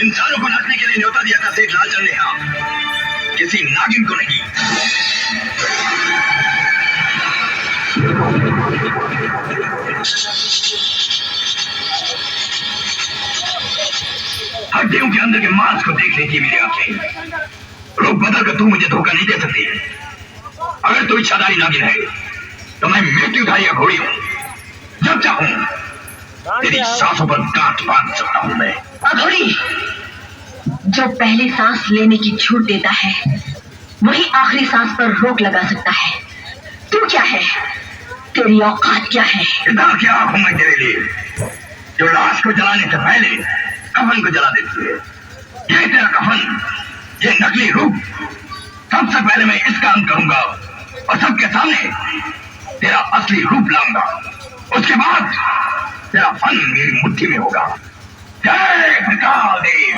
इंसानों को नाचने के लिए न्योता दिया था सेठ लालचंद ने, हाँ, किसी नागिन को नहीं। हड्डियों के अंदर के मांस को देख लेती मेरी आंखें। रूप बदल कर तू मुझे धोखा नहीं दे सकती। अगर तू इच्छाधारी नागिन है तो मैं मृत्युधारी घोड़ी हूं। जब चाहूं तेरी सांसों पर गांठ बांध सकता हूं मैं। अघोड़ी, जो पहली सांस लेने की छूट देता है वही आखिरी सांस पर रोक लगा सकता है। तू क्या है? तेरी औकात क्या है? इतना क्या हूं मैं तेरे लिए, जो लाश को जलाने से पहले कफन को जला देती है। ये तेरा कफन, ये नकली रूप, सबसे पहले मैं इसका अंत करूंगा और सबके सामने तेरा असली रूप लाऊंगा। उसके बाद तेरा फन मेरी मुट्ठी में होगा। जय त्रिकाल देव।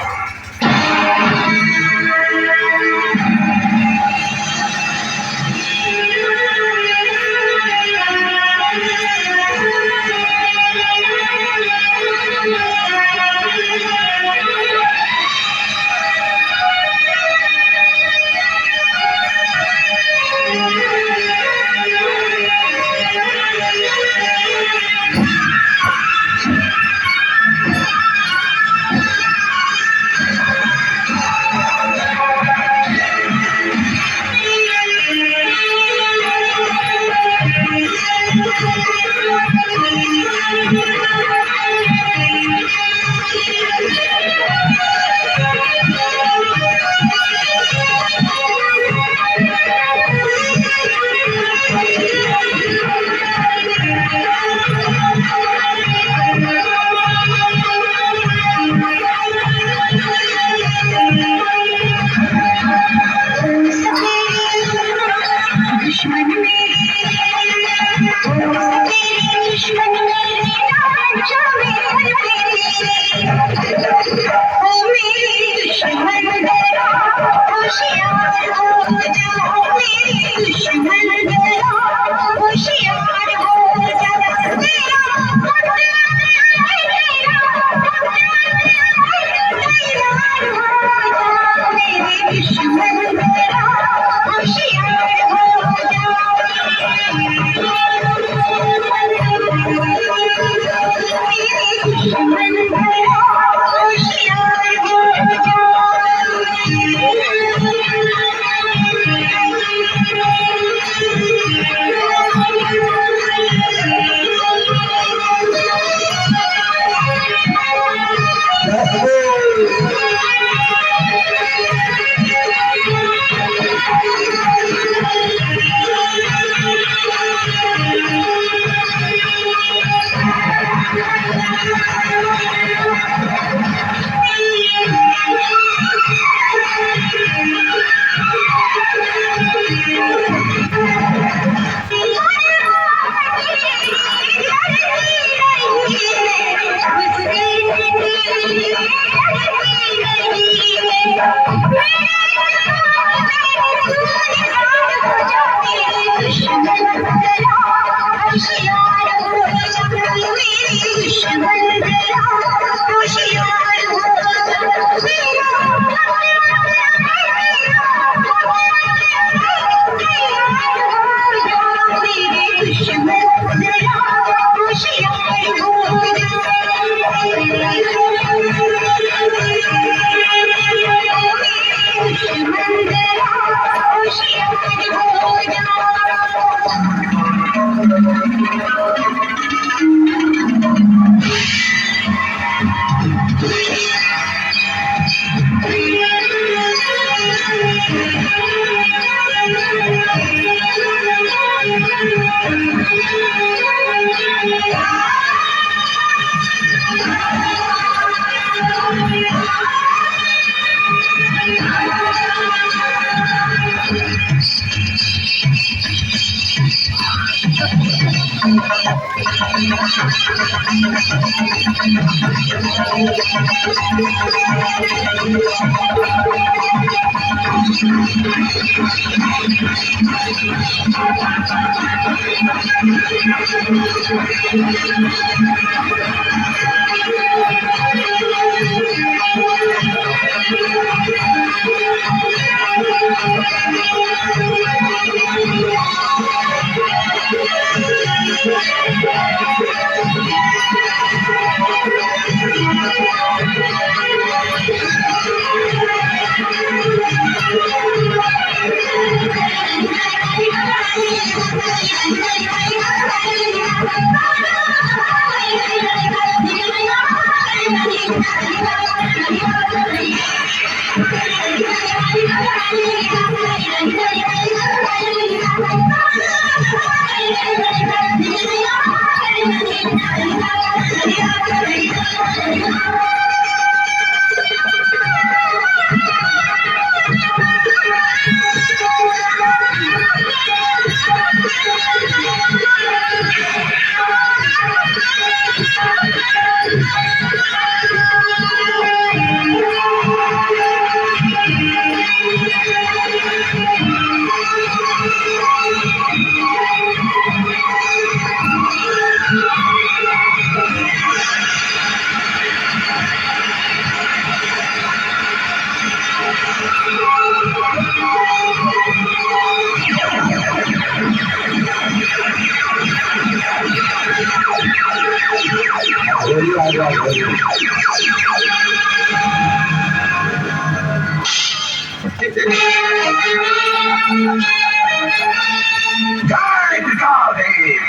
जय त्रिकालदेव।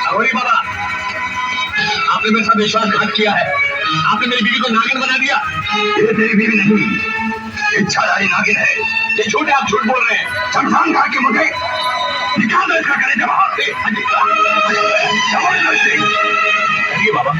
अघोरी बाबा, आपने मेरे साथ विश्वासघात किया है। आपने मेरी बीवी को नागिन बना दिया। ये तेरी बीवी नहीं, इच्छाधारी नागिन है। ये झूठ है, आप झूठ बोल रहे हैं। शमशान घाट के मुझे निकाल दो इसका कलेजा बाहर। चलिए बाबा।